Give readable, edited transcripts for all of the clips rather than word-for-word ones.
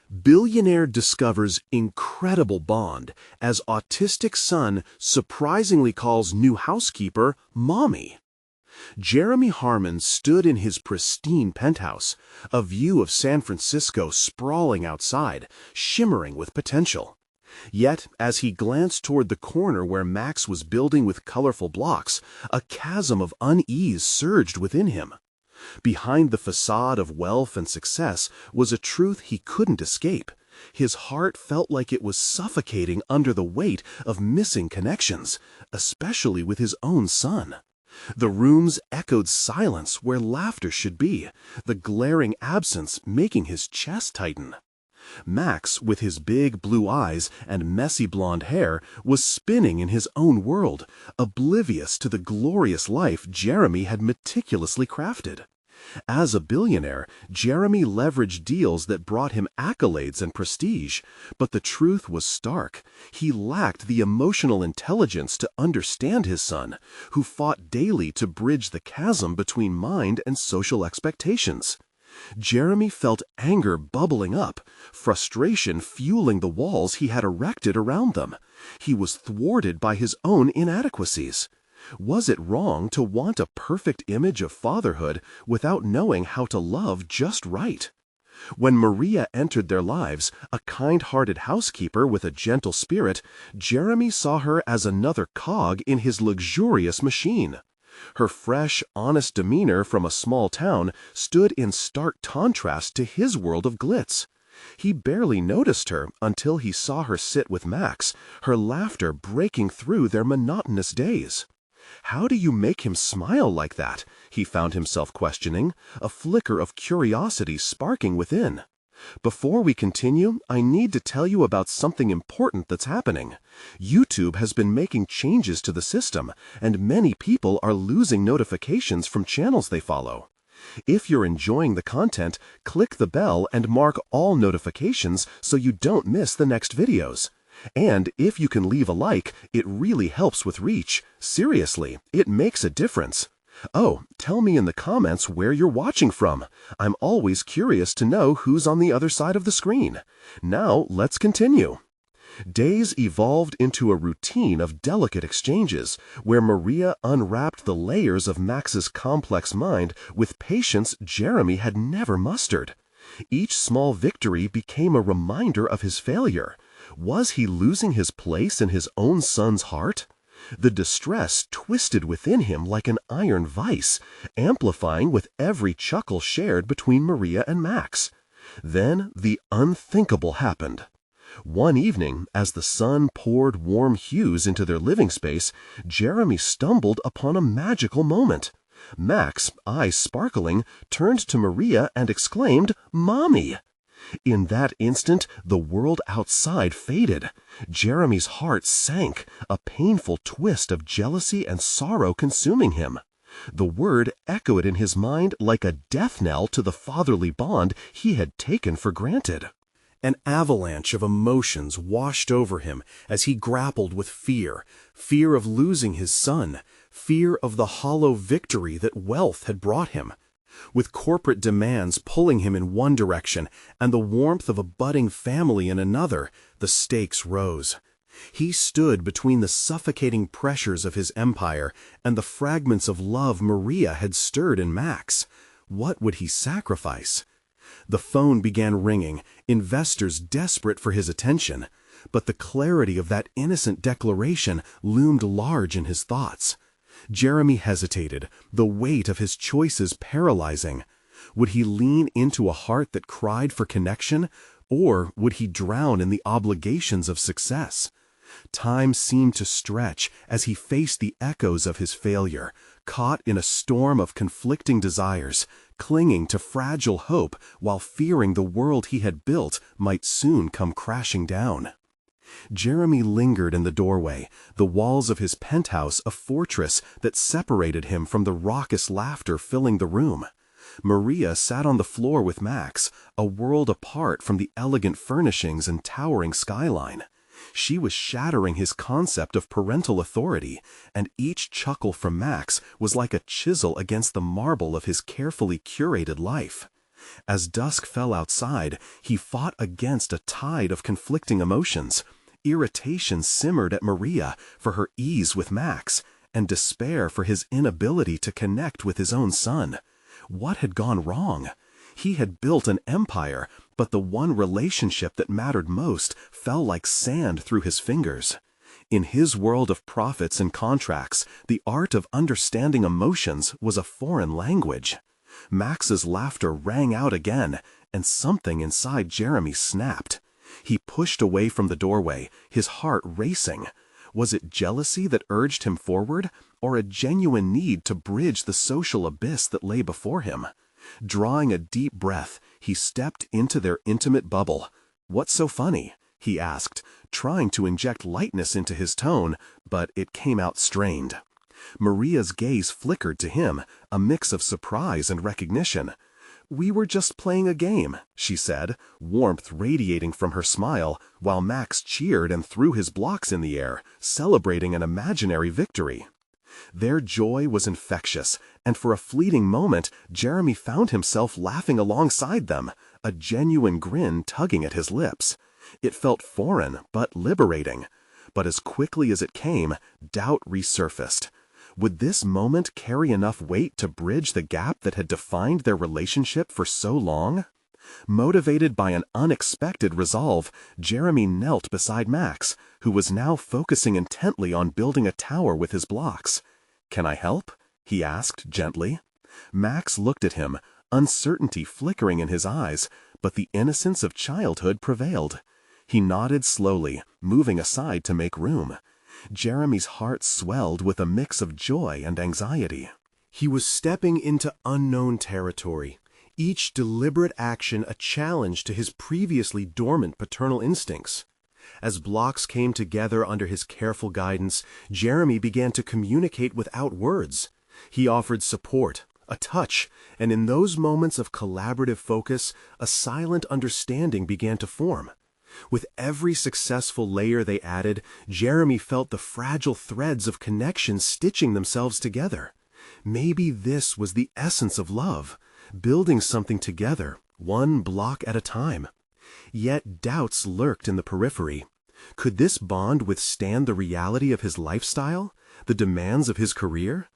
Billionaire discovers incredible bond as autistic son surprisingly calls new housekeeper Mommy. Jeremy Harmon stood in his pristine penthouse, a view of San Francisco sprawling outside, shimmering with potential. Yet, as he glanced toward the corner where Max was building with colorful blocks, a chasm of unease surged within him. Behind the facade of wealth and success was a truth he couldn't escape. His heart felt like it was suffocating under the weight of missing connections, especially with his own son. The rooms echoed silence where laughter should be, the glaring absence making his chest tighten. Max, with his big blue eyes and messy blonde hair, was spinning in his own world, oblivious to the glorious life Jeremy had meticulously crafted. As a billionaire, Jeremy leveraged deals that brought him accolades and prestige, but the truth was stark. He lacked the emotional intelligence to understand his son, who fought daily to bridge the chasm between mind and social expectations. Jeremy felt anger bubbling up, frustration fueling the walls he had erected around them. He was thwarted by his own inadequacies. Was it wrong to want a perfect image of fatherhood without knowing how to love just right? When Maria entered their lives, a kind-hearted housekeeper with a gentle spirit, Jeremy saw her as another cog in his luxurious machine. Her fresh, honest demeanor from a small town stood in stark contrast to his world of glitz. He barely noticed her until he saw her sit with Max, her laughter breaking through their monotonous days. How do you make him smile like that? He found himself questioning, a flicker of curiosity sparking within. Before we continue, I need to tell you about something important that's happening. YouTube has been making changes to the system, and many people are losing notifications from channels they follow. If you're enjoying the content, click the bell and mark all notifications so you don't miss the next videos. And if you can leave a like, it really helps with reach. Seriously, it makes a difference. Oh, tell me in the comments where you're watching from. I'm always curious to know who's on the other side of the screen. Now, let's continue. Days evolved into a routine of delicate exchanges, where Maria unwrapped the layers of Max's complex mind with patience Jeremy had never mustered. Each small victory became a reminder of his failure. Was he losing his place in his own son's heart? The distress twisted within him like an iron vice, amplifying with every chuckle shared between Maria and Max. Then the unthinkable happened. One evening, as the sun poured warm hues into their living space, Jeremy stumbled upon a magical moment. Max, eyes sparkling, turned to Maria and exclaimed, "Mommy!" In that instant, the world outside faded. Jeremy's heart sank, a painful twist of jealousy and sorrow consuming him. The word echoed in his mind like a death knell to the fatherly bond he had taken for granted. An avalanche of emotions washed over him as he grappled with fear of losing his son, fear of the hollow victory that wealth had brought him. With corporate demands pulling him in one direction and the warmth of a budding family in another, the stakes rose. He stood between the suffocating pressures of his empire and the fragments of love Maria had stirred in Max. What would he sacrifice? The phone began ringing, investors desperate for his attention, but the clarity of that innocent declaration loomed large in his thoughts. Jeremy hesitated, the weight of his choices paralyzing. Would he lean into a heart that cried for connection, or would he drown in the obligations of success? Time seemed to stretch as he faced the echoes of his failure, caught in a storm of conflicting desires, clinging to fragile hope while fearing the world he had built might soon come crashing down. Jeremy lingered in the doorway, the walls of his penthouse a fortress that separated him from the raucous laughter filling the room. Maria sat on the floor with Max, a world apart from the elegant furnishings and towering skyline. She was shattering his concept of parental authority, and each chuckle from Max was like a chisel against the marble of his carefully curated life. As dusk fell outside, he fought against a tide of conflicting emotions. Irritation simmered at Maria for her ease with Max, and despair for his inability to connect with his own son. What had gone wrong? He had built an empire, but the one relationship that mattered most fell like sand through his fingers. In his world of profits and contracts, the art of understanding emotions was a foreign language. Max's laughter rang out again, and something inside Jeremy snapped. He pushed away from the doorway, his heart racing. Was it jealousy that urged him forward, or a genuine need to bridge the social abyss that lay before him? Drawing a deep breath, he stepped into their intimate bubble. "What's so funny?" he asked, trying to inject lightness into his tone, but it came out strained. Maria's gaze flickered to him, a mix of surprise and recognition. "We were just playing a game," she said, warmth radiating from her smile, while Max cheered and threw his blocks in the air, celebrating an imaginary victory. Their joy was infectious, and for a fleeting moment, Jeremy found himself laughing alongside them, a genuine grin tugging at his lips. It felt foreign, but liberating. But as quickly as it came, doubt resurfaced. Would this moment carry enough weight to bridge the gap that had defined their relationship for so long? Motivated by an unexpected resolve, Jeremy knelt beside Max, who was now focusing intently on building a tower with his blocks. "Can I help?" he asked gently. Max looked at him, uncertainty flickering in his eyes, but the innocence of childhood prevailed. He nodded slowly, moving aside to make room. Jeremy's heart swelled with a mix of joy and anxiety. He was stepping into unknown territory, each deliberate action a challenge to his previously dormant paternal instincts. As blocks came together under his careful guidance, Jeremy began to communicate without words. He offered support, a touch, and in those moments of collaborative focus, a silent understanding began to form. With every successful layer they added, Jeremy felt the fragile threads of connection stitching themselves together. Maybe this was the essence of love, building something together, one block at a time. Yet doubts lurked in the periphery. Could this bond withstand the reality of his lifestyle, the demands of his career?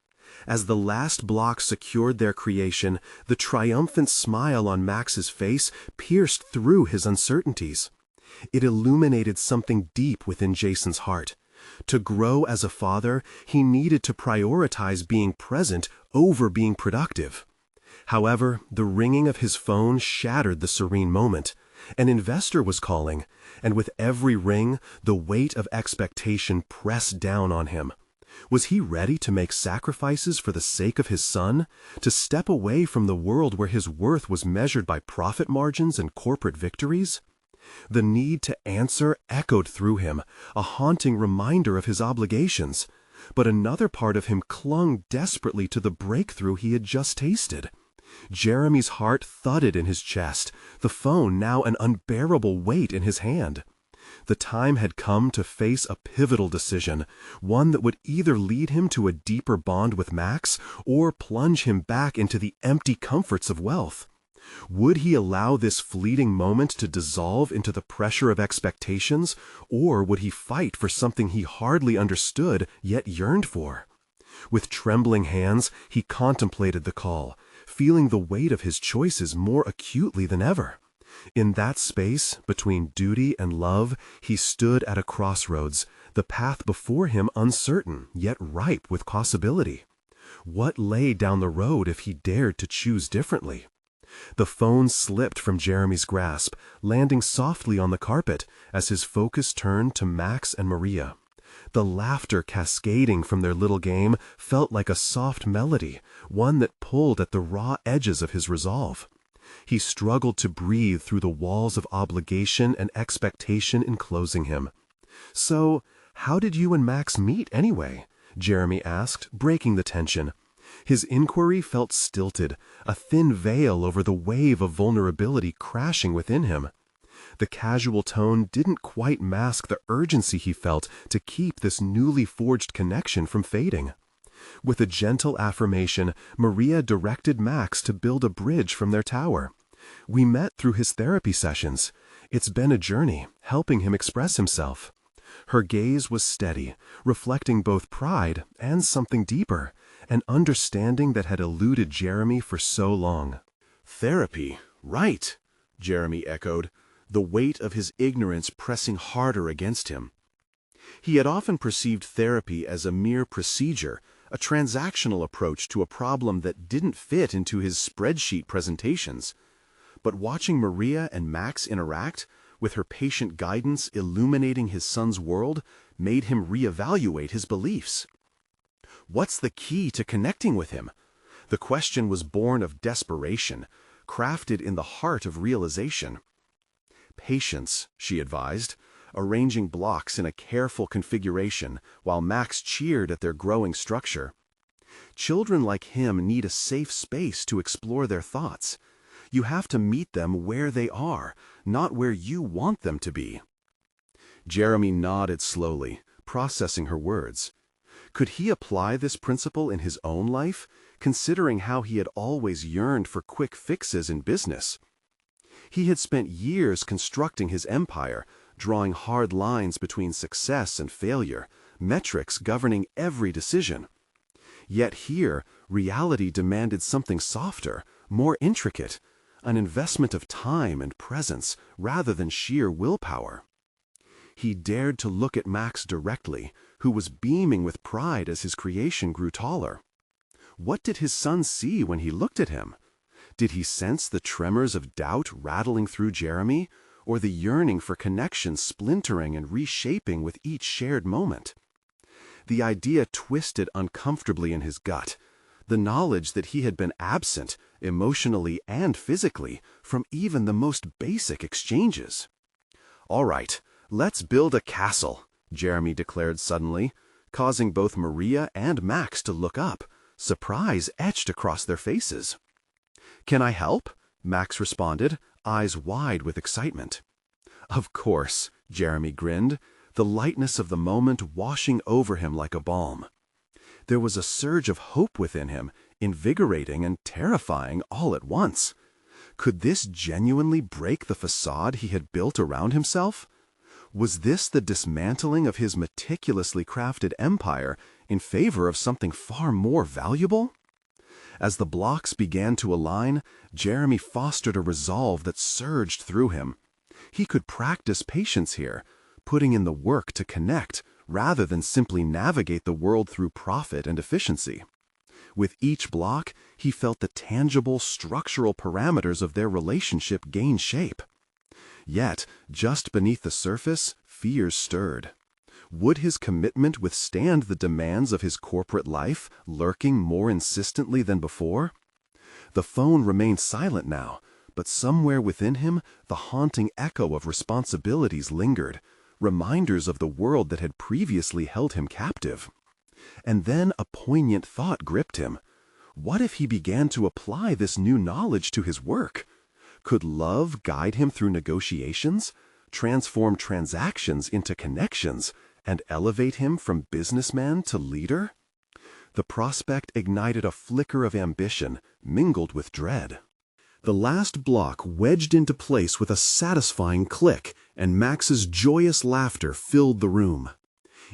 As the last block secured their creation, the triumphant smile on Max's face pierced through his uncertainties. It illuminated something deep within Jason's heart. To grow as a father, he needed to prioritize being present over being productive. However, the ringing of his phone shattered the serene moment. An investor was calling, and with every ring, the weight of expectation pressed down on him. Was he ready to make sacrifices for the sake of his son, to step away from the world where his worth was measured by profit margins and corporate victories? The need to answer echoed through him, a haunting reminder of his obligations. But another part of him clung desperately to the breakthrough he had just tasted. Jeremy's heart thudded in his chest, the phone now an unbearable weight in his hand. The time had come to face a pivotal decision, one that would either lead him to a deeper bond with Max or plunge him back into the empty comforts of wealth. Would he allow this fleeting moment to dissolve into the pressure of expectations, or would he fight for something he hardly understood yet yearned for? With trembling hands, he contemplated the call, feeling the weight of his choices more acutely than ever. In that space, between duty and love, he stood at a crossroads, the path before him uncertain, yet ripe with possibility. What lay down the road if he dared to choose differently? The phone slipped from Jeremy's grasp, landing softly on the carpet as his focus turned to Max and Maria. The laughter cascading from their little game felt like a soft melody, one that pulled at the raw edges of his resolve. He struggled to breathe through the walls of obligation and expectation enclosing him. "So, how did you and Max meet anyway?" Jeremy asked, breaking the tension. His inquiry felt stilted, a thin veil over the wave of vulnerability crashing within him. The casual tone didn't quite mask the urgency he felt to keep this newly forged connection from fading. With a gentle affirmation, Maria directed Max to build a bridge from their tower. We met through his therapy sessions. It's been a journey, helping him express himself. Her gaze was steady, reflecting both pride and something deeper, an understanding that had eluded Jeremy for so long. Therapy, right, Jeremy echoed, the weight of his ignorance pressing harder against him. He had often perceived therapy as a mere procedure, a transactional approach to a problem that didn't fit into his spreadsheet presentations. But watching Maria and Max interact, with her patient guidance illuminating his son's world, made him reevaluate his beliefs. What's the key to connecting with him? The question was born of desperation, crafted in the heart of realization. Patience, she advised, arranging blocks in a careful configuration while Max cheered at their growing structure. Children like him need a safe space to explore their thoughts. You have to meet them where they are, not where you want them to be. Jeremy nodded slowly, processing her words. Could he apply this principle in his own life, considering how he had always yearned for quick fixes in business? He had spent years constructing his empire, drawing hard lines between success and failure, metrics governing every decision. Yet here, reality demanded something softer, more intricate, an investment of time and presence rather than sheer willpower. He dared to look at Max directly, who was beaming with pride as his creation grew taller. What did his son see when he looked at him? Did he sense the tremors of doubt rattling through Jeremy, or the yearning for connection splintering and reshaping with each shared moment? The idea twisted uncomfortably in his gut, the knowledge that he had been absent, emotionally and physically, from even the most basic exchanges. "All right, let's build a castle," Jeremy declared suddenly, causing both Maria and Max to look up, surprise etched across their faces. "Can I help?" Max responded, eyes wide with excitement. "Of course," Jeremy grinned, the lightness of the moment washing over him like a balm. There was a surge of hope within him, invigorating and terrifying all at once. Could this genuinely break the facade he had built around himself? Was this the dismantling of his meticulously crafted empire in favor of something far more valuable? As the blocks began to align, Jeremy fostered a resolve that surged through him. He could practice patience here, putting in the work to connect, rather than simply navigate the world through profit and efficiency. With each block, he felt the tangible structural parameters of their relationship gain shape. Yet, just beneath the surface, fears stirred. Would his commitment withstand the demands of his corporate life, lurking more insistently than before? The phone remained silent now, but somewhere within him, the haunting echo of responsibilities lingered, reminders of the world that had previously held him captive. And then a poignant thought gripped him. What if he began to apply this new knowledge to his work? Could love guide him through negotiations, transform transactions into connections, and elevate him from businessman to leader? The prospect ignited a flicker of ambition, mingled with dread. The last block wedged into place with a satisfying click, and Max's joyous laughter filled the room.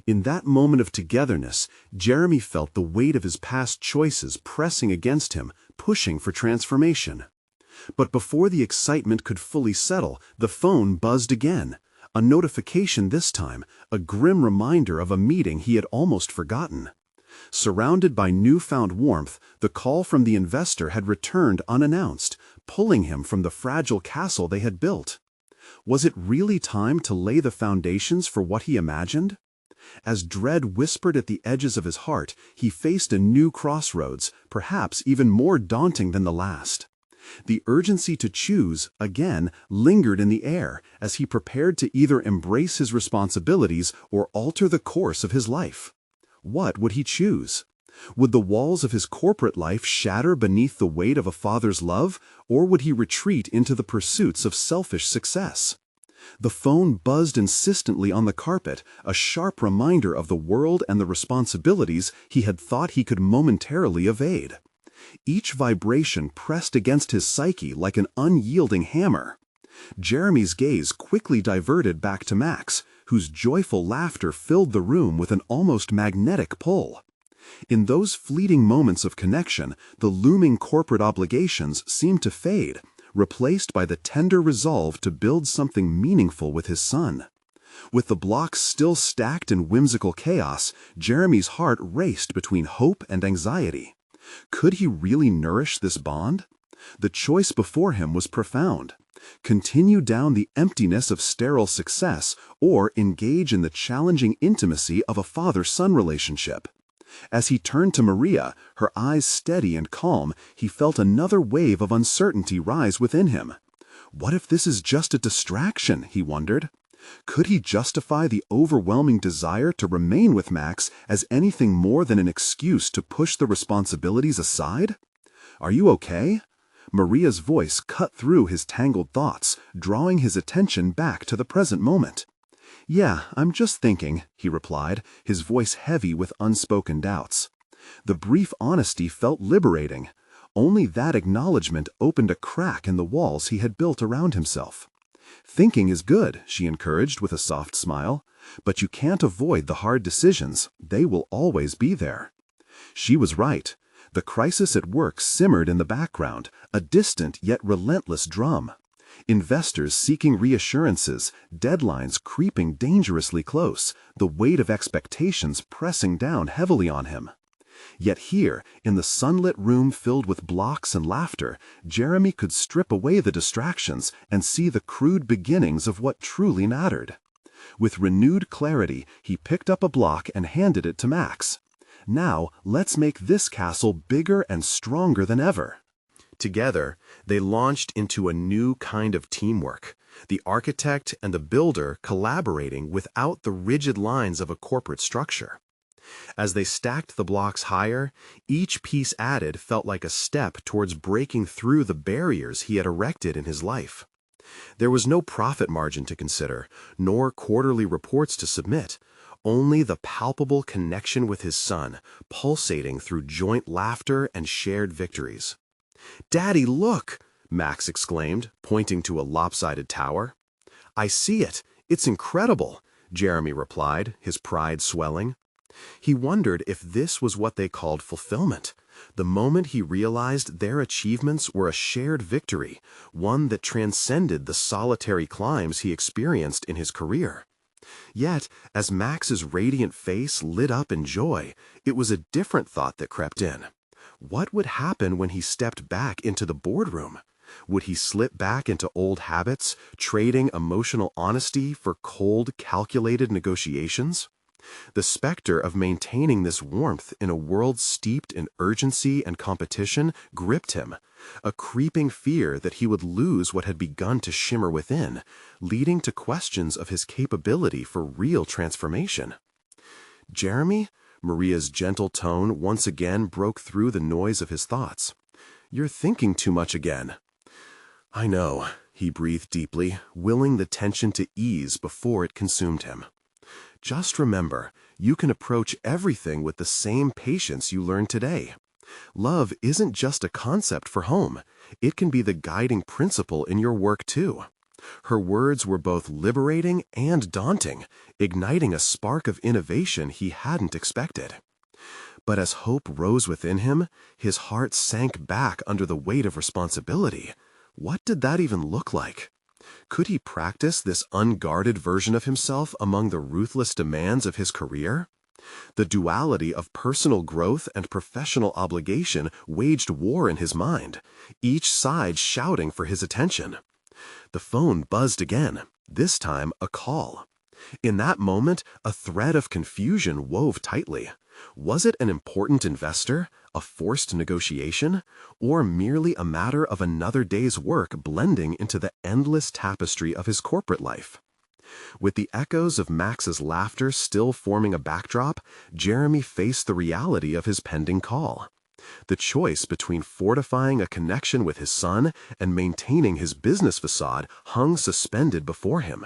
In that moment of togetherness, Jeremy felt the weight of his past choices pressing against him, pushing for transformation. But before the excitement could fully settle, the phone buzzed again. A notification this time, a grim reminder of a meeting he had almost forgotten. Surrounded by newfound warmth, the call from the investor had returned unannounced, pulling him from the fragile castle they had built. Was it really time to lay the foundations for what he imagined? As dread whispered at the edges of his heart, he faced a new crossroads, perhaps even more daunting than the last. The urgency to choose, again, lingered in the air as he prepared to either embrace his responsibilities or alter the course of his life. What would he choose? Would the walls of his corporate life shatter beneath the weight of a father's love, or would he retreat into the pursuits of selfish success? The phone buzzed insistently on the carpet, a sharp reminder of the world and the responsibilities he had thought he could momentarily evade. Each vibration pressed against his psyche like an unyielding hammer. Jeremy's gaze quickly diverted back to Max, whose joyful laughter filled the room with an almost magnetic pull. In those fleeting moments of connection, the looming corporate obligations seemed to fade, replaced by the tender resolve to build something meaningful with his son. With the blocks still stacked in whimsical chaos, Jeremy's heart raced between hope and anxiety. Could he really nourish this bond? The choice before him was profound. Continue down the emptiness of sterile success or engage in the challenging intimacy of a father-son relationship. As he turned to Maria, her eyes steady and calm, he felt another wave of uncertainty rise within him. What if this is just a distraction, he wondered. Could he justify the overwhelming desire to remain with Max as anything more than an excuse to push the responsibilities aside? "Are you okay?" Maria's voice cut through his tangled thoughts, drawing his attention back to the present moment. "Yeah, I'm just thinking," he replied, his voice heavy with unspoken doubts. The brief honesty felt liberating. Only that acknowledgement opened a crack in the walls he had built around himself. "Thinking is good," she encouraged with a soft smile, "but you can't avoid the hard decisions. They will always be there." She was right. The crisis at work simmered in the background, a distant yet relentless drum. Investors seeking reassurances, deadlines creeping dangerously close, the weight of expectations pressing down heavily on him. Yet here, in the sunlit room filled with blocks and laughter, Jeremy could strip away the distractions and see the crude beginnings of what truly mattered. With renewed clarity, he picked up a block and handed it to Max. "Now, let's make this castle bigger and stronger than ever." Together, they launched into a new kind of teamwork, the architect and the builder collaborating without the rigid lines of a corporate structure. As they stacked the blocks higher, each piece added felt like a step towards breaking through the barriers he had erected in his life. There was no profit margin to consider, nor quarterly reports to submit, only the palpable connection with his son, pulsating through joint laughter and shared victories. "Daddy, look!" Max exclaimed, pointing to a lopsided tower. "I see it. It's incredible," Jeremy replied, his pride swelling. He wondered if this was what they called fulfillment, the moment he realized their achievements were a shared victory, one that transcended the solitary climbs he experienced in his career. Yet, as Max's radiant face lit up in joy, it was a different thought that crept in. What would happen when he stepped back into the boardroom? Would he slip back into old habits, trading emotional honesty for cold, calculated negotiations? The specter of maintaining this warmth in a world steeped in urgency and competition gripped him, a creeping fear that he would lose what had begun to shimmer within, leading to questions of his capability for real transformation. "Jeremy?" Maria's gentle tone once again broke through the noise of his thoughts. "You're thinking too much again." "I know," he breathed deeply, willing the tension to ease before it consumed him. "Just remember, you can approach everything with the same patience you learned today. Love isn't just a concept for home. It can be the guiding principle in your work too." Her words were both liberating and daunting, igniting a spark of innovation he hadn't expected. But as hope rose within him, his heart sank back under the weight of responsibility. What did that even look like? Could he practice this unguarded version of himself among the ruthless demands of his career? The duality of personal growth and professional obligation waged war in his mind, each side shouting for his attention. The phone buzzed again, this time a call. In that moment, a thread of confusion wove tightly. Was it an important investor, a forced negotiation, or merely a matter of another day's work blending into the endless tapestry of his corporate life? With the echoes of Max's laughter still forming a backdrop, Jeremy faced the reality of his pending call. The choice between fortifying a connection with his son and maintaining his business facade hung suspended before him.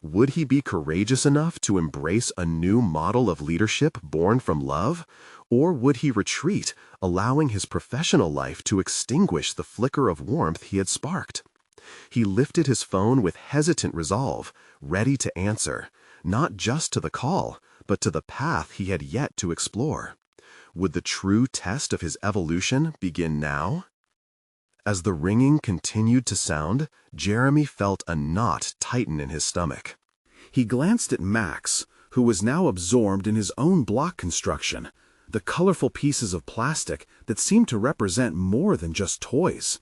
Would he be courageous enough to embrace a new model of leadership born from love? Or would he retreat, allowing his professional life to extinguish the flicker of warmth he had sparked? He lifted his phone with hesitant resolve, ready to answer, not just to the call, but to the path he had yet to explore. Would the true test of his evolution begin now? As the ringing continued to sound, Jeremy felt a knot tighten in his stomach. He glanced at Max, who was now absorbed in his own block construction, the colorful pieces of plastic that seemed to represent more than just toys.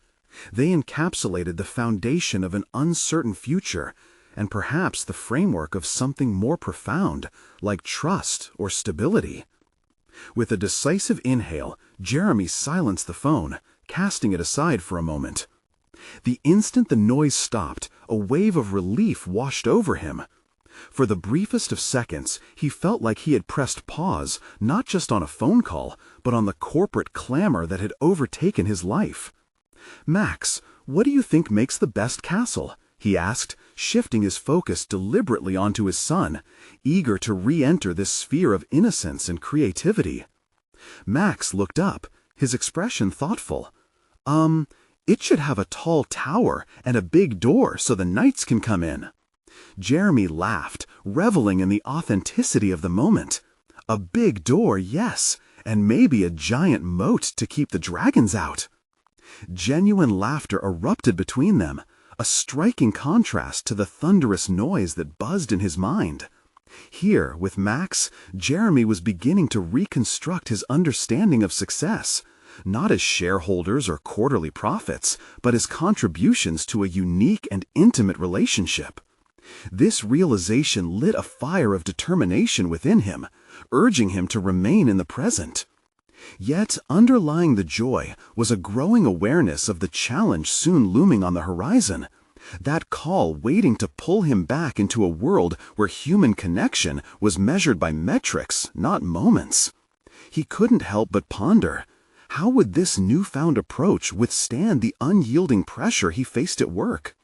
They encapsulated the foundation of an uncertain future, and perhaps the framework of something more profound, like trust or stability. With a decisive inhale, Jeremy silenced the phone, casting it aside for a moment. The instant the noise stopped, a wave of relief washed over him. For the briefest of seconds, he felt like he had pressed pause, not just on a phone call, but on the corporate clamor that had overtaken his life. "Max, what do you think makes the best castle?" he asked, shifting his focus deliberately onto his son, eager to re-enter this sphere of innocence and creativity. Max looked up, his expression thoughtful. It should have a tall tower and a big door so the knights can come in." Jeremy laughed, reveling in the authenticity of the moment. A big door, yes, and maybe a giant moat to keep the dragons out. Genuine laughter erupted between them, a striking contrast to the thunderous noise that buzzed in his mind. Here, with Max, Jeremy was beginning to reconstruct his understanding of success, not as shareholders or quarterly profits, but as contributions to a unique and intimate relationship. This realization lit a fire of determination within him, urging him to remain in the present. Yet, underlying the joy was a growing awareness of the challenge soon looming on the horizon, that call waiting to pull him back into a world where human connection was measured by metrics, not moments. He couldn't help but ponder, how would this newfound approach withstand the unyielding pressure he faced at work?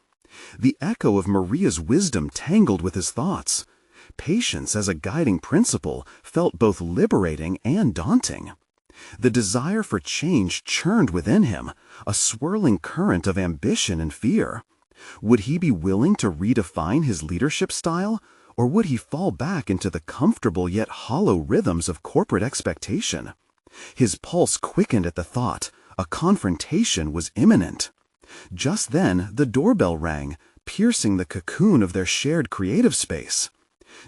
The echo of Maria's wisdom tangled with his thoughts. Patience as a guiding principle felt both liberating and daunting. The desire for change churned within him, a swirling current of ambition and fear. Would he be willing to redefine his leadership style, or would he fall back into the comfortable yet hollow rhythms of corporate expectation? His pulse quickened at the thought. A confrontation was imminent. Just then, the doorbell rang, piercing the cocoon of their shared creative space.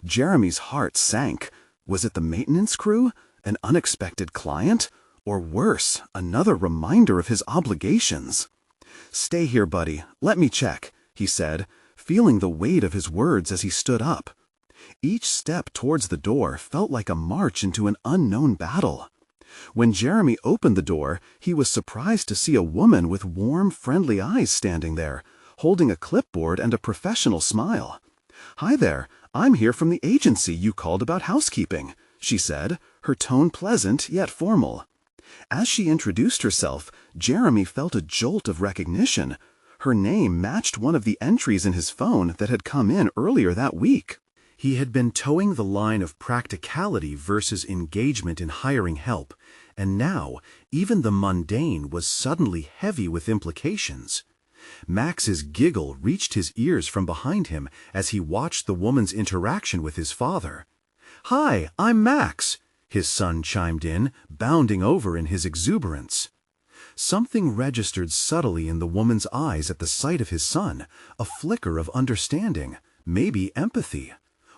Jeremy's heart sank. Was it the maintenance crew? An unexpected client? Or worse, another reminder of his obligations? "Stay here, buddy. Let me check," he said, feeling the weight of his words as he stood up. Each step towards the door felt like a march into an unknown battle. When Jeremy opened the door, he was surprised to see a woman with warm, friendly eyes standing there, holding a clipboard and a professional smile. "Hi there, I'm here from the agency you called about housekeeping," she said, her tone pleasant yet formal. As she introduced herself, Jeremy felt a jolt of recognition. Her name matched one of the entries in his phone that had come in earlier that week. He had been towing the line of practicality versus engagement in hiring help, and now even the mundane was suddenly heavy with implications. Max's giggle reached his ears from behind him as he watched the woman's interaction with his father. "Hi, I'm Max," his son chimed in, bounding over in his exuberance. Something registered subtly in the woman's eyes at the sight of his son, a flicker of understanding, maybe empathy.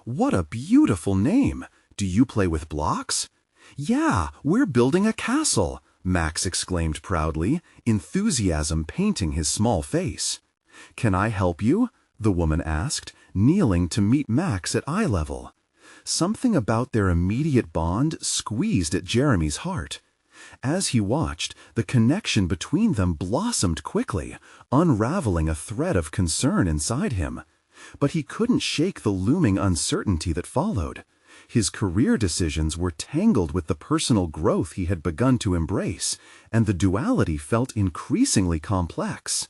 "What a beautiful name! Do you play with blocks?" "Yeah, we're building a castle," Max exclaimed proudly, enthusiasm painting his small face. "Can I help you?" the woman asked, kneeling to meet Max at eye level. Something about their immediate bond squeezed at Jeremy's heart. As he watched, the connection between them blossomed quickly, unraveling a thread of concern inside him. But he couldn't shake the looming uncertainty that followed. His career decisions were tangled with the personal growth he had begun to embrace, and the duality felt increasingly complex.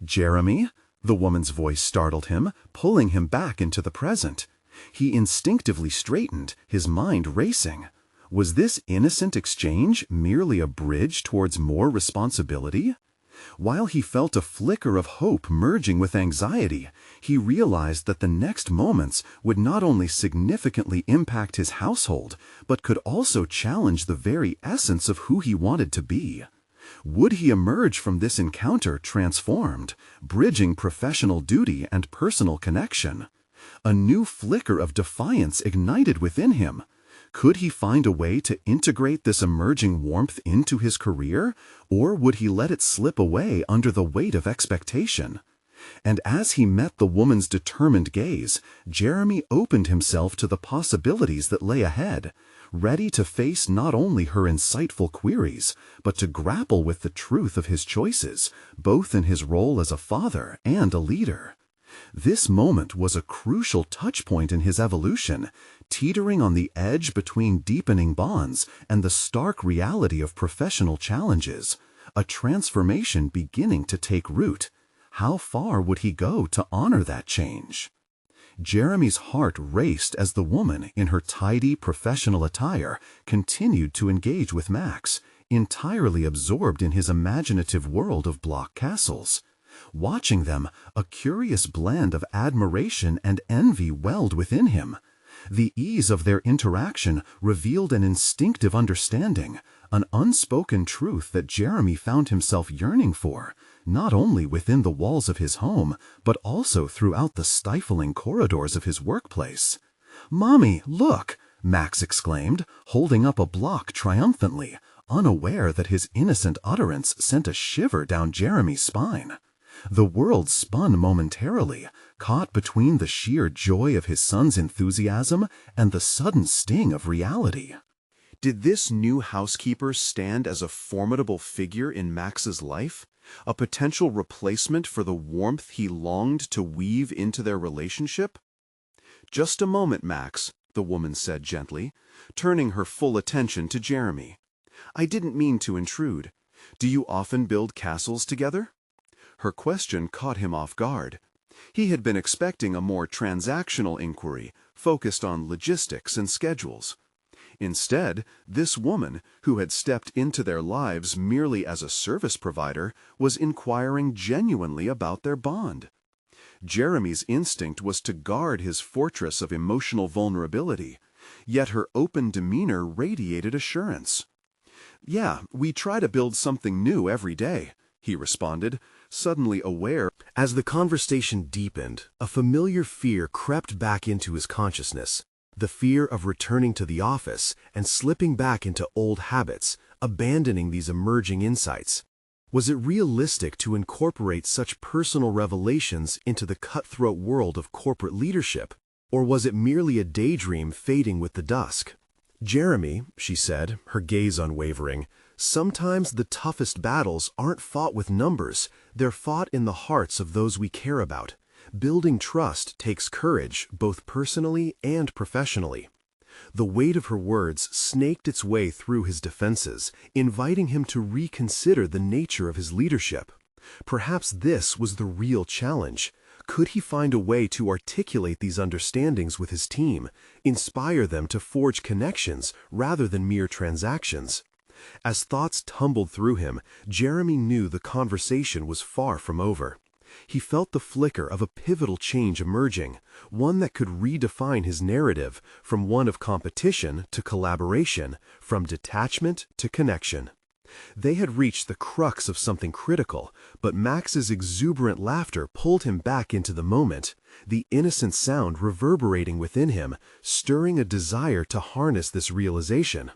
"Jeremy?" The woman's voice startled him, pulling him back into the present. He instinctively straightened, his mind racing. Was this innocent exchange merely a bridge towards more responsibility? While he felt a flicker of hope merging with anxiety, he realized that the next moments would not only significantly impact his household, but could also challenge the very essence of who he wanted to be. Would he emerge from this encounter transformed, bridging professional duty and personal connection? A new flicker of defiance ignited within him. Could he find a way to integrate this emerging warmth into his career, or would he let it slip away under the weight of expectation? And as he met the woman's determined gaze, Jeremy opened himself to the possibilities that lay ahead, ready to face not only her insightful queries, but to grapple with the truth of his choices, both in his role as a father and a leader. This moment was a crucial touchpoint in his evolution, teetering on the edge between deepening bonds and the stark reality of professional challenges, a transformation beginning to take root. How far would he go to honor that change? Jeremy's heart raced as the woman, in her tidy professional attire, continued to engage with Max, entirely absorbed in his imaginative world of block castles. Watching them, a curious blend of admiration and envy welled within him. The ease of their interaction revealed an instinctive understanding, an unspoken truth that Jeremy found himself yearning for, not only within the walls of his home, but also throughout the stifling corridors of his workplace. "Mommy, look!" Max exclaimed, holding up a block triumphantly, unaware that his innocent utterance sent a shiver down Jeremy's spine. The world spun momentarily, caught between the sheer joy of his son's enthusiasm and the sudden sting of reality. Did this new housekeeper stand as a formidable figure in Max's life? A potential replacement for the warmth he longed to weave into their relationship? "Just a moment, Max," the woman said gently, turning her full attention to Jeremy. "I didn't mean to intrude. Do you often build castles together?" Her question caught him off guard. He had been expecting a more transactional inquiry, focused on logistics and schedules. Instead, this woman, who had stepped into their lives merely as a service provider, was inquiring genuinely about their bond. Jeremy's instinct was to guard his fortress of emotional vulnerability, yet her open demeanor radiated assurance. "Yeah, we try to build something new every day," he responded, suddenly aware. As the conversation deepened, a familiar fear crept back into his consciousness. The fear of returning to the office and slipping back into old habits, abandoning these emerging insights. Was it realistic to incorporate such personal revelations into the cutthroat world of corporate leadership? Or was it merely a daydream fading with the dusk? "Jeremy," she said, her gaze unwavering, "sometimes the toughest battles aren't fought with numbers, they're fought in the hearts of those we care about. Building trust takes courage, both personally and professionally." The weight of her words snaked its way through his defenses, inviting him to reconsider the nature of his leadership. Perhaps this was the real challenge. Could he find a way to articulate these understandings with his team, inspire them to forge connections rather than mere transactions? As thoughts tumbled through him, Jeremy knew the conversation was far from over. He felt the flicker of a pivotal change emerging, one that could redefine his narrative, from one of competition to collaboration, from detachment to connection. They had reached the crux of something critical, but Max's exuberant laughter pulled him back into the moment, the innocent sound reverberating within him, stirring a desire to harness this realization.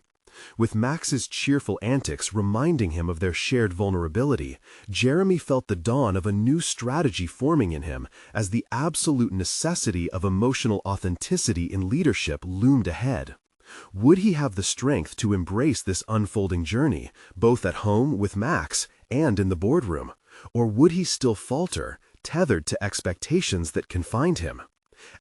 With Max's cheerful antics reminding him of their shared vulnerability, Jeremy felt the dawn of a new strategy forming in him as the absolute necessity of emotional authenticity in leadership loomed ahead. Would he have the strength to embrace this unfolding journey, both at home with Max and in the boardroom? Or would he still falter, tethered to expectations that confined him?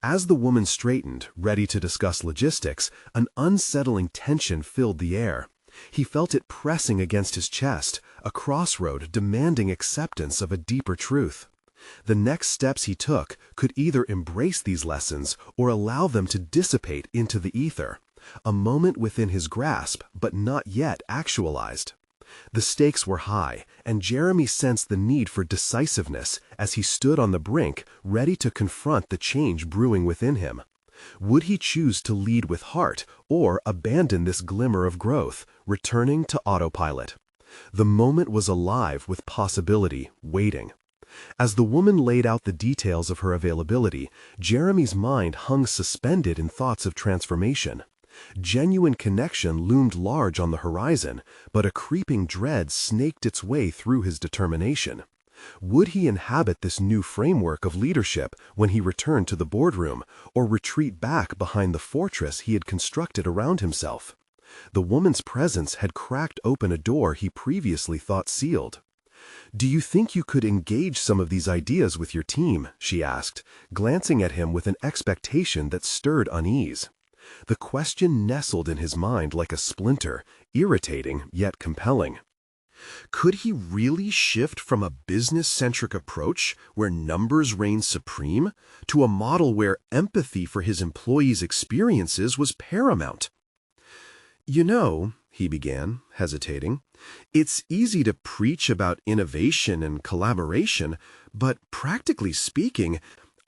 As the woman straightened, ready to discuss logistics, an unsettling tension filled the air. He felt it pressing against his chest, a crossroad demanding acceptance of a deeper truth. The next steps he took could either embrace these lessons or allow them to dissipate into the ether, a moment within his grasp but not yet actualized. The stakes were high, and Jeremy sensed the need for decisiveness as he stood on the brink, ready to confront the change brewing within him. Would he choose to lead with heart or abandon this glimmer of growth, returning to autopilot? The moment was alive with possibility, waiting. As the woman laid out the details of her availability, Jeremy's mind hung suspended in thoughts of transformation. Genuine connection loomed large on the horizon, but a creeping dread snaked its way through his determination. Would he inhabit this new framework of leadership when he returned to the boardroom, or retreat back behind the fortress he had constructed around himself? The woman's presence had cracked open a door he previously thought sealed. "Do you think you could engage some of these ideas with your team?" she asked, glancing at him with an expectation that stirred unease. The question nestled in his mind like a splinter, irritating yet compelling. Could he really shift from a business-centric approach where numbers reigned supreme to a model where empathy for his employees' experiences was paramount? "You know," he began, hesitating, "it's easy to preach about innovation and collaboration, but practically speaking,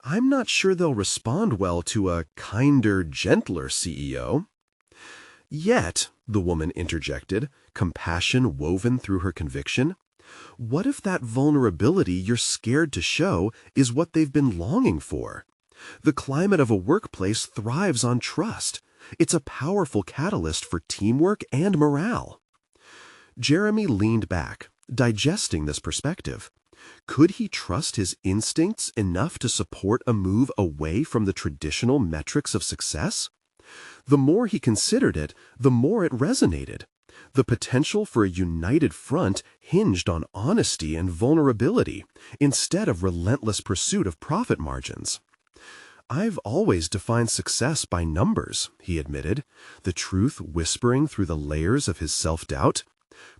I'm not sure they'll respond well to a kinder, gentler CEO." "Yet," the woman interjected, compassion woven through her conviction, "what if that vulnerability you're scared to show is what they've been longing for? The climate of a workplace thrives on trust. It's a powerful catalyst for teamwork and morale." Jeremy leaned back, digesting this perspective. Could he trust his instincts enough to support a move away from the traditional metrics of success? The more he considered it, the more it resonated. The potential for a united front hinged on honesty and vulnerability, instead of relentless pursuit of profit margins. "I've always defined success by numbers," he admitted, the truth whispering through the layers of his self-doubt.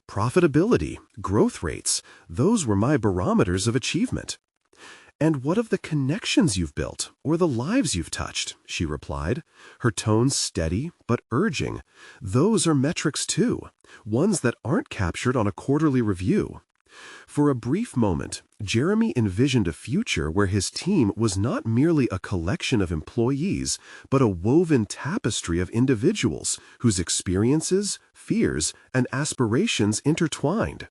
"Profitability, growth rates, those were my barometers of achievement." "And what of the connections you've built, or the lives you've touched?" she replied, her tone steady but urging. "Those are metrics too, ones that aren't captured on a quarterly review." For a brief moment, Jeremy envisioned a future where his team was not merely a collection of employees, but a woven tapestry of individuals whose experiences, fears, and aspirations intertwined.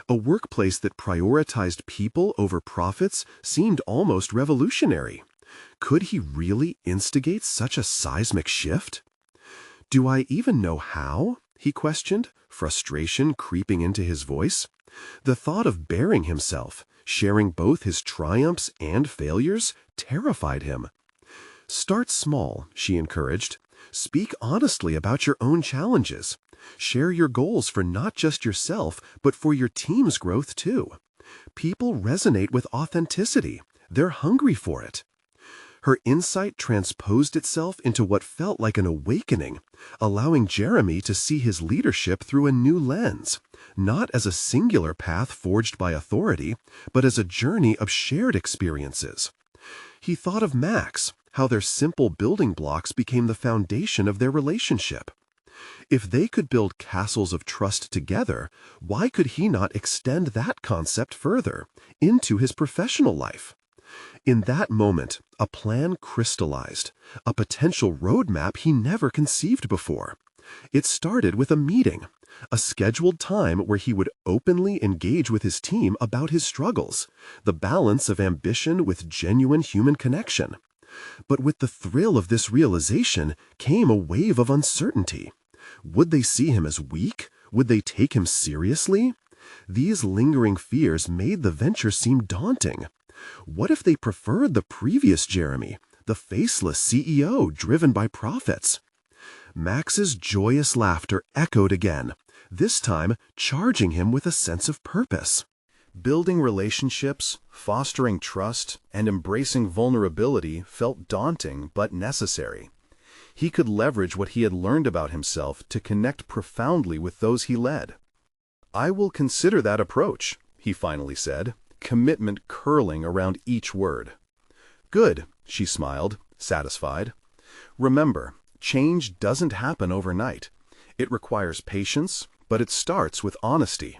A workplace that prioritized people over profits seemed almost revolutionary. Could he really instigate such a seismic shift? "Do I even know how?" he questioned, frustration creeping into his voice. The thought of bearing himself, sharing both his triumphs and failures, terrified him. "Start small," she encouraged. "Speak honestly about your own challenges. Share your goals for not just yourself, but for your team's growth too. People resonate with authenticity. They're hungry for it." Her insight transposed itself into what felt like an awakening, allowing Jeremy to see his leadership through a new lens, not as a singular path forged by authority, but as a journey of shared experiences. He thought of Max, how their simple building blocks became the foundation of their relationship. If they could build castles of trust together, why could he not extend that concept further, into his professional life? In that moment, a plan crystallized, a potential roadmap he never conceived before. It started with a meeting, a scheduled time where he would openly engage with his team about his struggles, the balance of ambition with genuine human connection. But with the thrill of this realization came a wave of uncertainty. Would they see him as weak? Would they take him seriously? These lingering fears made the venture seem daunting. What if they preferred the previous Jeremy, the faceless CEO driven by profits? Max's joyous laughter echoed again, this time charging him with a sense of purpose. Building relationships, fostering trust, and embracing vulnerability felt daunting but necessary. He could leverage what he had learned about himself to connect profoundly with those he led. "I will consider that approach," he finally said, commitment curling around each word. "Good," she smiled, satisfied. "Remember, change doesn't happen overnight. It requires patience, but it starts with honesty."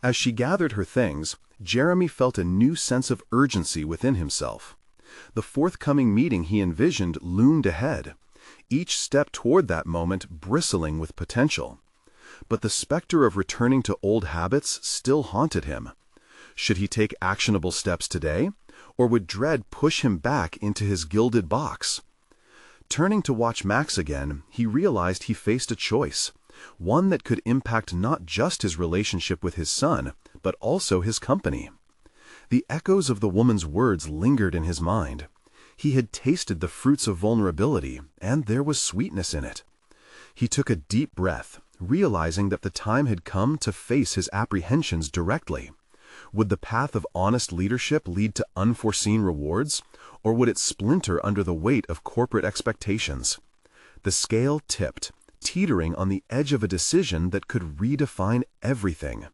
As she gathered her things, Jeremy felt a new sense of urgency within himself. The forthcoming meeting he envisioned loomed ahead, each step toward that moment bristling with potential. But the specter of returning to old habits still haunted him. Should he take actionable steps today, or would dread push him back into his gilded box? Turning to watch Max again, he realized he faced a choice, one that could impact not just his relationship with his son, but also his company. The echoes of the woman's words lingered in his mind. He had tasted the fruits of vulnerability, and there was sweetness in it. He took a deep breath, realizing that the time had come to face his apprehensions directly. Would the path of honest leadership lead to unforeseen rewards, or would it splinter under the weight of corporate expectations? The scale tipped, teetering on the edge of a decision that could redefine everything.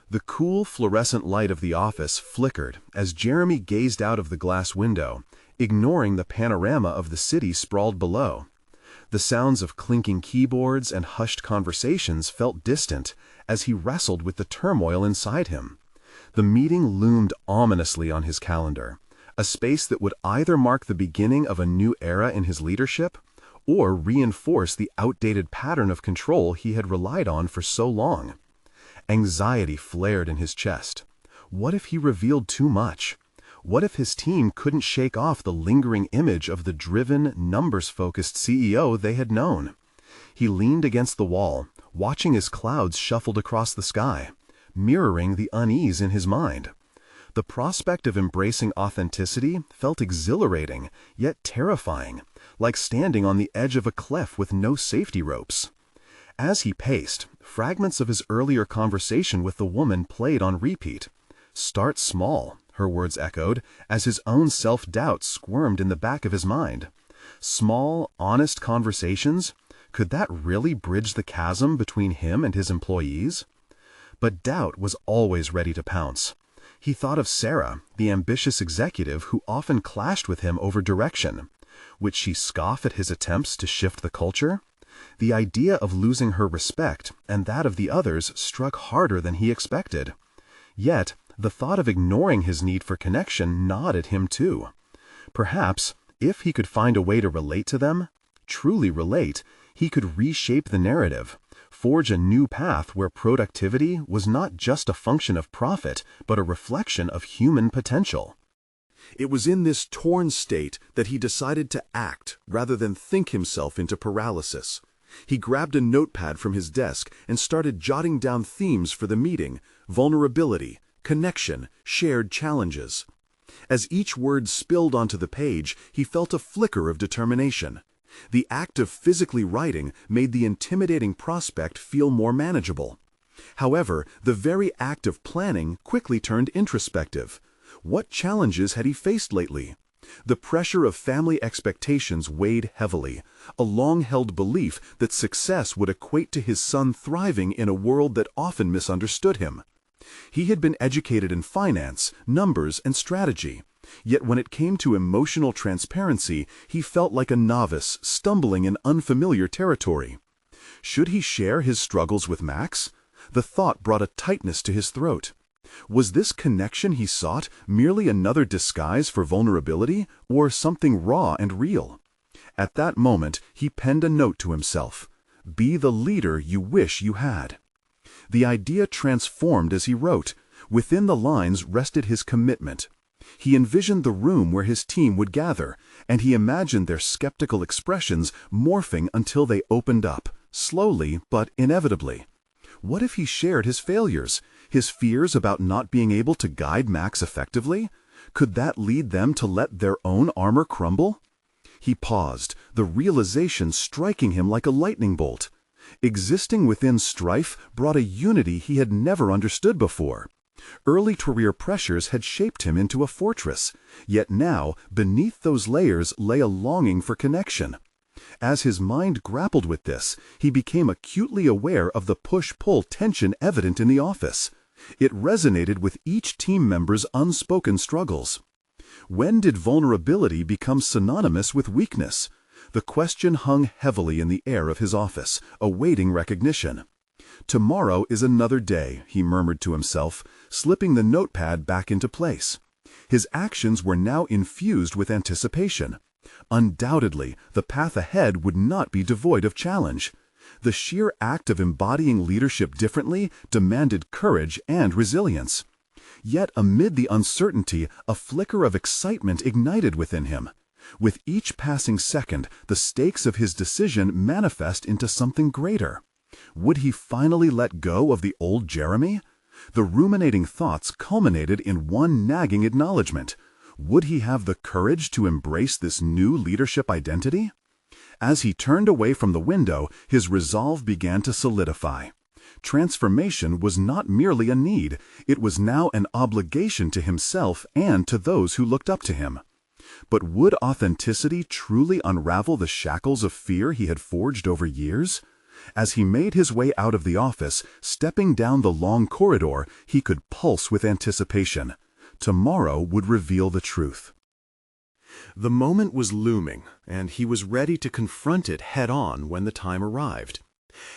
The cool, fluorescent light of the office flickered as Jeremy gazed out of the glass window, ignoring the panorama of the city sprawled below. The sounds of clinking keyboards and hushed conversations felt distant as he wrestled with the turmoil inside him. The meeting loomed ominously on his calendar, a space that would either mark the beginning of a new era in his leadership or reinforce the outdated pattern of control he had relied on for so long. Anxiety flared in his chest. What if he revealed too much? What if his team couldn't shake off the lingering image of the driven, numbers-focused CEO they had known? He leaned against the wall, watching as clouds shuffled across the sky, mirroring the unease in his mind. The prospect of embracing authenticity felt exhilarating, yet terrifying, like standing on the edge of a cliff with no safety ropes. As he paced, fragments of his earlier conversation with the woman played on repeat. "Start small," her words echoed, as his own self-doubt squirmed in the back of his mind. Small, honest conversations? Could that really bridge the chasm between him and his employees? But doubt was always ready to pounce. He thought of Sarah, the ambitious executive who often clashed with him over direction. Would she scoff at his attempts to shift the culture? The idea of losing her respect and that of the others struck harder than he expected. Yet, the thought of ignoring his need for connection gnawed at him too. Perhaps, if he could find a way to relate to them, truly relate, he could reshape the narrative, forge a new path where productivity was not just a function of profit, but a reflection of human potential. It was in this torn state that he decided to act rather than think himself into paralysis. He grabbed a notepad from his desk and started jotting down themes for the meeting: vulnerability, connection, shared challenges. As each word spilled onto the page, he felt a flicker of determination. The act of physically writing made the intimidating prospect feel more manageable. However, the very act of planning quickly turned introspective. What challenges had he faced lately? The pressure of family expectations weighed heavily, a long-held belief that success would equate to his son thriving in a world that often misunderstood him. He had been educated in finance, numbers, and strategy, yet when it came to emotional transparency, he felt like a novice stumbling in unfamiliar territory. Should he share his struggles with Max? The thought brought a tightness to his throat. Was this connection he sought merely another disguise for vulnerability, or something raw and real? At that moment, he penned a note to himself: "Be the leader you wish you had." The idea transformed as he wrote. Within the lines rested his commitment. He envisioned the room where his team would gather, and he imagined their skeptical expressions morphing until they opened up, slowly but inevitably. What if he shared his failures, his fears about not being able to guide Max effectively? Could that lead them to let their own armor crumble? He paused, the realization striking him like a lightning bolt. Existing within strife brought a unity he had never understood before. Early career pressures had shaped him into a fortress, yet now, beneath those layers lay a longing for connection. As his mind grappled with this, he became acutely aware of the push-pull tension evident in the office. It resonated with each team member's unspoken struggles. When did vulnerability become synonymous with weakness? The question hung heavily in the air of his office, awaiting recognition. "Tomorrow is another day," he murmured to himself, slipping the notepad back into place. His actions were now infused with anticipation. Undoubtedly, the path ahead would not be devoid of challenge. The sheer act of embodying leadership differently demanded courage and resilience. Yet amid the uncertainty, a flicker of excitement ignited within him. With each passing second, the stakes of his decision manifest into something greater. Would he finally let go of the old Jeremy? The ruminating thoughts culminated in one nagging acknowledgement. Would he have the courage to embrace this new leadership identity? As he turned away from the window, his resolve began to solidify. Transformation was not merely a need, it was now an obligation to himself and to those who looked up to him. But would authenticity truly unravel the shackles of fear he had forged over years? As he made his way out of the office, stepping down the long corridor, he could pulse with anticipation. Tomorrow would reveal the truth. The moment was looming, and he was ready to confront it head-on when the time arrived.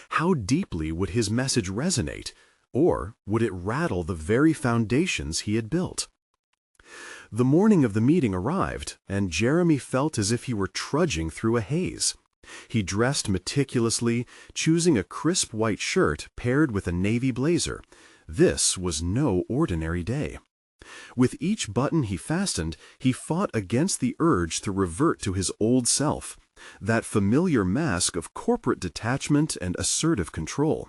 How deeply would his message resonate, or would it rattle the very foundations he had built? The morning of the meeting arrived, and Jeremy felt as if he were trudging through a haze. He dressed meticulously, choosing a crisp white shirt paired with a navy blazer. This was no ordinary day. With each button he fastened, he fought against the urge to revert to his old self, that familiar mask of corporate detachment and assertive control.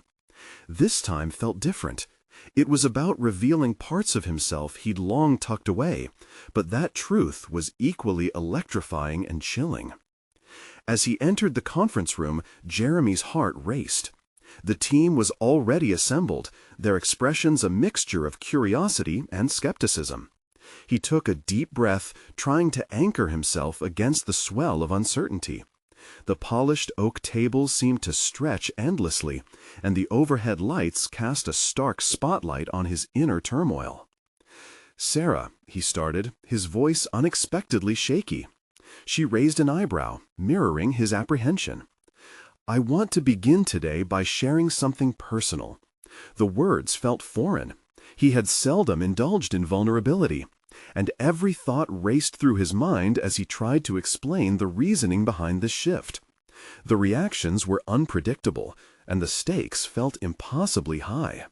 This time felt different. It was about revealing parts of himself he'd long tucked away, but that truth was equally electrifying and chilling. As he entered the conference room, Jeremy's heart raced. The team was already assembled, their expressions a mixture of curiosity and skepticism. He took a deep breath, trying to anchor himself against the swell of uncertainty. The polished oak tables seemed to stretch endlessly, and the overhead lights cast a stark spotlight on his inner turmoil. "Sarah," he started, his voice unexpectedly shaky. She raised an eyebrow, mirroring his apprehension. "I want to begin today by sharing something personal." The words felt foreign. He had seldom indulged in vulnerability, and every thought raced through his mind as he tried to explain the reasoning behind this shift. The reactions were unpredictable, and the stakes felt impossibly high.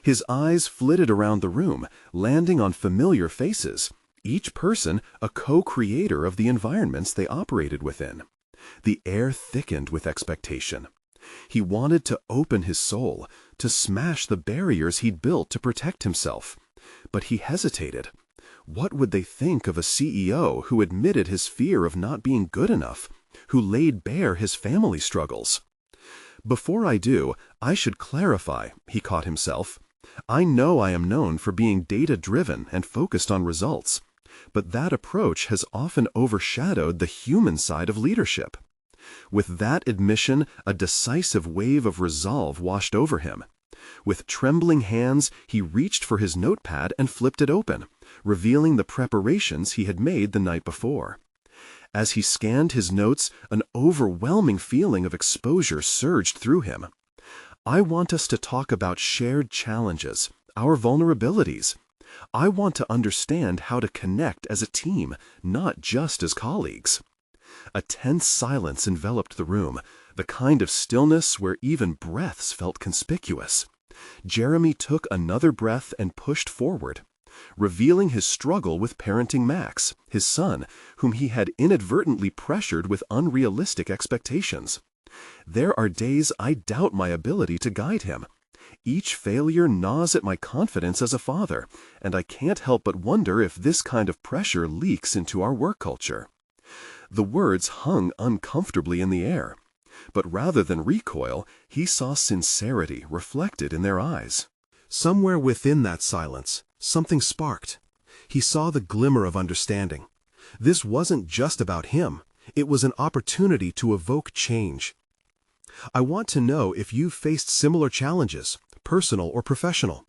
His eyes flitted around the room, landing on familiar faces, each person a co-creator of the environments they operated within. The air thickened with expectation. He wanted to open his soul, to smash the barriers he'd built to protect himself. But he hesitated. What would they think of a CEO who admitted his fear of not being good enough, who laid bare his family struggles? "Before I do, I should clarify," he caught himself. "I know I am known for being data-driven and focused on results, but that approach has often overshadowed the human side of leadership." With that admission, a decisive wave of resolve washed over him. With trembling hands, he reached for his notepad and flipped it open, revealing the preparations he had made the night before. As he scanned his notes, an overwhelming feeling of exposure surged through him. "I want us to talk about shared challenges, our vulnerabilities. I want to understand how to connect as a team, not just as colleagues." A tense silence enveloped the room, the kind of stillness where even breaths felt conspicuous. Jeremy took another breath and pushed forward, revealing his struggle with parenting Max, his son, whom he had inadvertently pressured with unrealistic expectations. "There are days I doubt my ability to guide him. Each failure gnaws at my confidence as a father, and I can't help but wonder if this kind of pressure leaks into our work culture." The words hung uncomfortably in the air, but rather than recoil, he saw sincerity reflected in their eyes. Somewhere within that silence, something sparked. He saw the glimmer of understanding. This wasn't just about him. It was an opportunity to evoke change. "I want to know if you've faced similar challenges, personal or professional.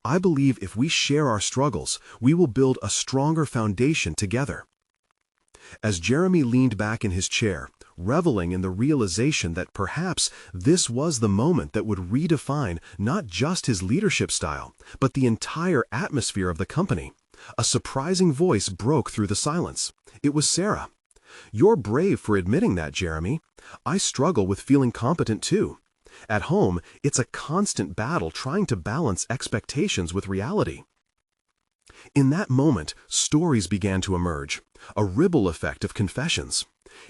I believe if we share our struggles, we will build a stronger foundation together." As Jeremy leaned back in his chair, reveling in the realization that perhaps this was the moment that would redefine not just his leadership style, but the entire atmosphere of the company, a surprising voice broke through the silence. It was Sarah. "You're brave for admitting that, Jeremy. I struggle with feeling competent too. At home, it's a constant battle trying to balance expectations with reality." In that moment, stories began to emerge, a ripple effect of confessions.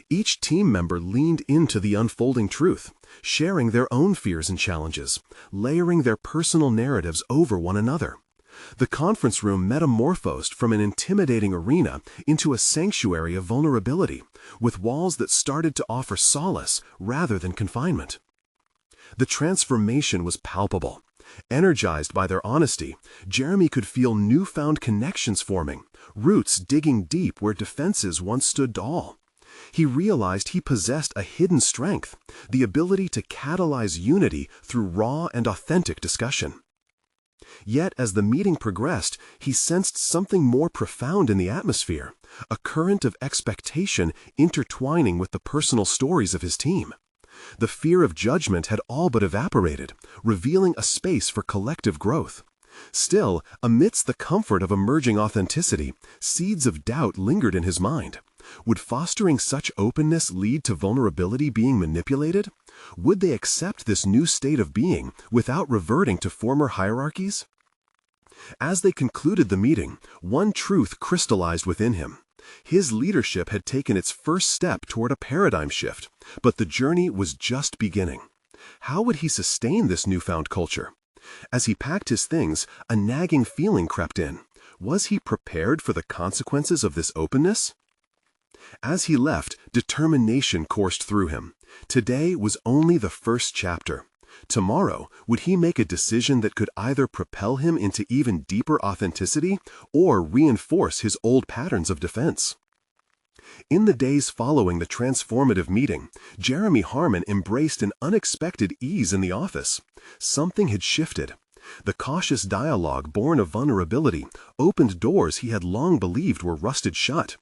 Each team member leaned into the unfolding truth, sharing their own fears and challenges, layering their personal narratives over one another. The conference room metamorphosed from an intimidating arena into a sanctuary of vulnerability, with walls that started to offer solace rather than confinement. The transformation was palpable. Energized by their honesty, Jeremy could feel newfound connections forming, roots digging deep where defenses once stood tall. He realized he possessed a hidden strength, the ability to catalyze unity through raw and authentic discussion. Yet as the meeting progressed, he sensed something more profound in the atmosphere, a current of expectation intertwining with the personal stories of his team. The fear of judgment had all but evaporated, revealing a space for collective growth. Still, amidst the comfort of emerging authenticity, seeds of doubt lingered in his mind. Would fostering such openness lead to vulnerability being manipulated? Would they accept this new state of being without reverting to former hierarchies? As they concluded the meeting, one truth crystallized within him. His leadership had taken its first step toward a paradigm shift, but the journey was just beginning. How would he sustain this newfound culture? As he packed his things, a nagging feeling crept in. Was he prepared for the consequences of this openness? As he left, determination coursed through him. Today was only the first chapter. Tomorrow, would he make a decision that could either propel him into even deeper authenticity or reinforce his old patterns of defense? In the days following the transformative meeting, Jeremy Harmon embraced an unexpected ease in the office. Something had shifted. The cautious dialogue born of vulnerability opened doors he had long believed were rusted shut.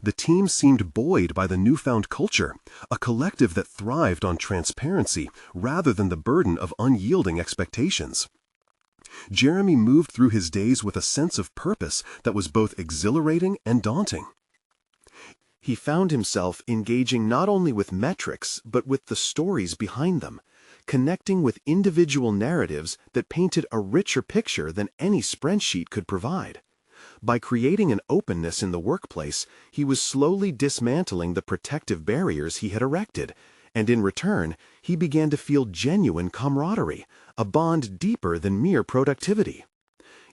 The team seemed buoyed by the newfound culture, a collective that thrived on transparency rather than the burden of unyielding expectations. Jeremy moved through his days with a sense of purpose that was both exhilarating and daunting. He found himself engaging not only with metrics, but with the stories behind them, connecting with individual narratives that painted a richer picture than any spreadsheet could provide. By creating an openness in the workplace, he was slowly dismantling the protective barriers he had erected, and in return, he began to feel genuine camaraderie, a bond deeper than mere productivity.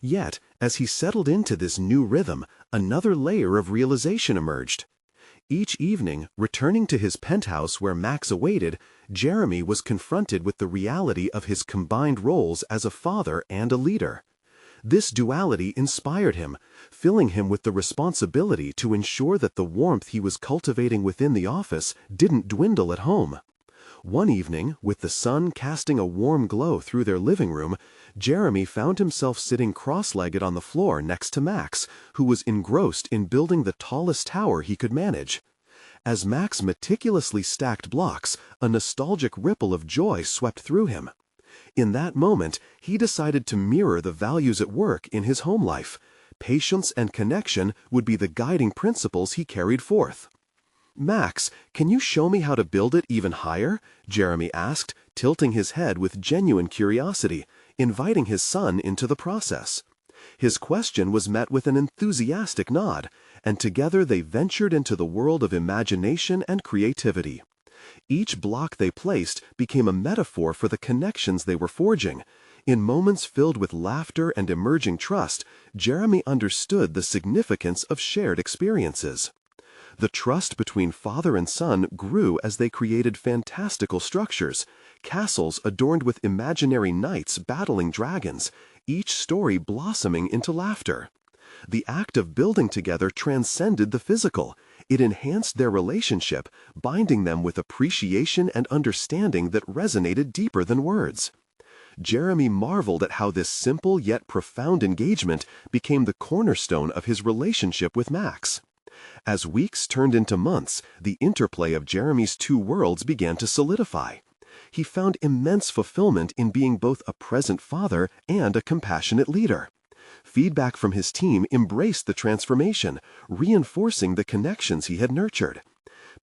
Yet, as he settled into this new rhythm, another layer of realization emerged. Each evening, returning to his penthouse where Max awaited, Jeremy was confronted with the reality of his combined roles as a father and a leader. This duality inspired him, filling him with the responsibility to ensure that the warmth he was cultivating within the office didn't dwindle at home. One evening, with the sun casting a warm glow through their living room, Jeremy found himself sitting cross-legged on the floor next to Max, who was engrossed in building the tallest tower he could manage. As Max meticulously stacked blocks, a nostalgic ripple of joy swept through him. In that moment, he decided to mirror the values at work in his home life. Patience and connection would be the guiding principles he carried forth. "Max, can you show me how to build it even higher?" Jeremy asked, tilting his head with genuine curiosity, inviting his son into the process. His question was met with an enthusiastic nod, and together they ventured into the world of imagination and creativity. Each block they placed became a metaphor for the connections they were forging. In moments filled with laughter and emerging trust, Jeremy understood the significance of shared experiences. The trust between father and son grew as they created fantastical structures, castles adorned with imaginary knights battling dragons, each story blossoming into laughter. The act of building together transcended the physical. It enhanced their relationship, binding them with appreciation and understanding that resonated deeper than words. Jeremy marveled at how this simple yet profound engagement became the cornerstone of his relationship with Max. As weeks turned into months, the interplay of Jeremy's two worlds began to solidify. He found immense fulfillment in being both a present father and a compassionate leader. Feedback from his team embraced the transformation, reinforcing the connections he had nurtured.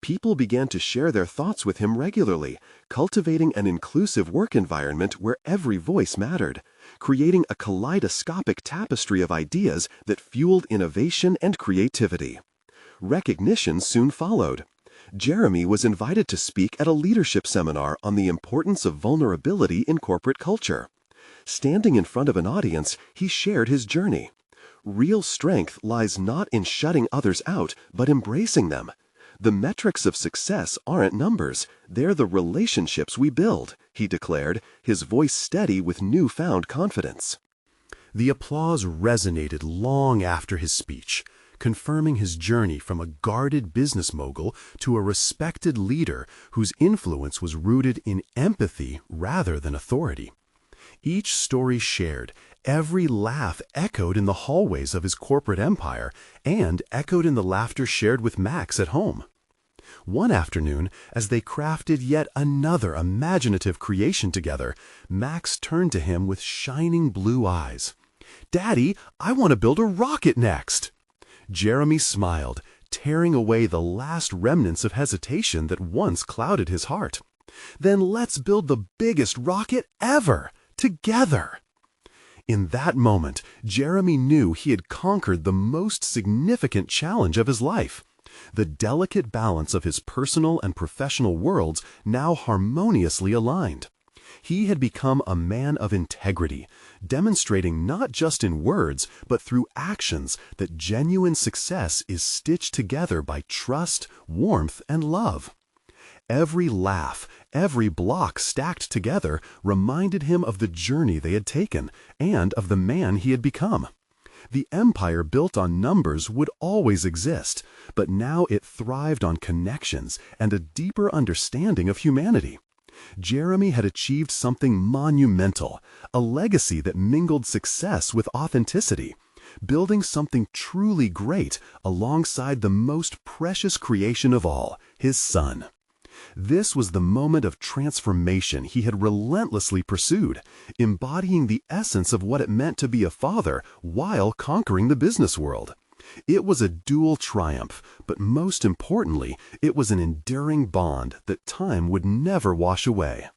People began to share their thoughts with him regularly, cultivating an inclusive work environment where every voice mattered, creating a kaleidoscopic tapestry of ideas that fueled innovation and creativity. Recognition soon followed. Jeremy was invited to speak at a leadership seminar on the importance of vulnerability in corporate culture. Standing in front of an audience, he shared his journey. Real strength lies not in shutting others out, but embracing them. The metrics of success aren't numbers, they're the relationships we build, he declared, his voice steady with newfound confidence. The applause resonated long after his speech, confirming his journey from a guarded business mogul to a respected leader whose influence was rooted in empathy rather than authority. Each story shared, every laugh echoed in the hallways of his corporate empire and echoed in the laughter shared with Max at home. One afternoon, as they crafted yet another imaginative creation together, Max turned to him with shining blue eyes. "Daddy, I want to build a rocket next!" Jeremy smiled, tearing away the last remnants of hesitation that once clouded his heart. "Then let's build the biggest rocket ever! Together!" In that moment, Jeremy knew he had conquered the most significant challenge of his life. The delicate balance of his personal and professional worlds now harmoniously aligned. He had become a man of integrity, demonstrating not just in words, but through actions that genuine success is stitched together by trust, warmth, and love. Every laugh, every block stacked together reminded him of the journey they had taken and of the man he had become. The empire built on numbers would always exist, but now it thrived on connections and a deeper understanding of humanity. Jeremy had achieved something monumental, a legacy that mingled success with authenticity, building something truly great alongside the most precious creation of all, his son. This was the moment of transformation he had relentlessly pursued, embodying the essence of what it meant to be a father while conquering the business world. It was a dual triumph, but most importantly, it was an enduring bond that time would never wash away.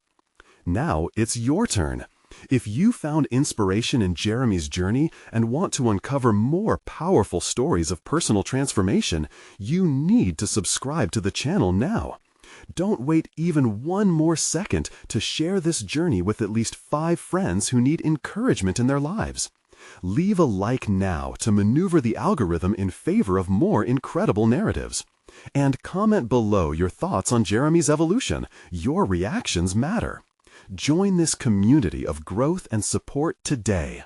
Now it's your turn. If you found inspiration in Jeremy's journey and want to uncover more powerful stories of personal transformation, you need to subscribe to the channel now. Don't wait even one more second to share this journey with at least 5 friends who need encouragement in their lives. Leave a like now to maneuver the algorithm in favor of more incredible narratives. And comment below your thoughts on Jeremy's evolution. Your reactions matter. Join this community of growth and support today.